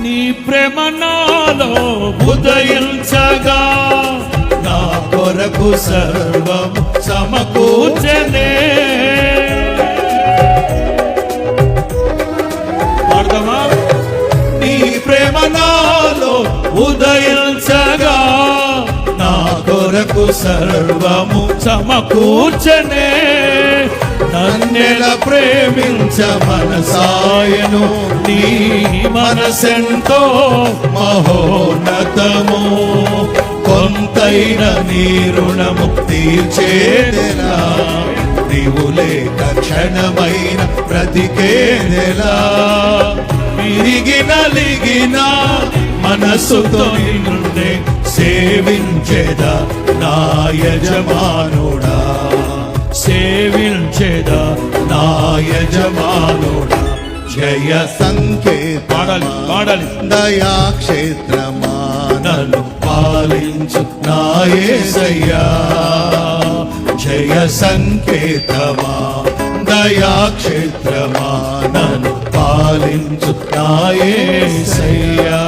నీ ప్రేమ నాలో ఉదయించగా నా కొరకు సర్వం సమకూర్చనే. అర్థమా? నీ ప్రేమ నాలో ఉదయించగా నా కొరకు సర్వము సమకూర్చనే. నన్నెల ప్రేమించ మనసాయను నీ మనసెంతో మహోన్నతము. కొంతైన నీ రుణము తీర్చేదెలా, నీవు లేక క్షణమైన బ్రతికేదెలా. విరిగి నలిగిన మనసుతో నిన్నే సేవించేదా నా యజమానుడా, సేవించేదా నా యజమానుడా. జయ సంకేత పాడాలి దయాక్షేత్రమా నన్ను పాలించు నా యేసయ్యా. జయ సంకేతమా దయాక్షేత్రమా నన్ను పాలించు నా యేసయ్యా.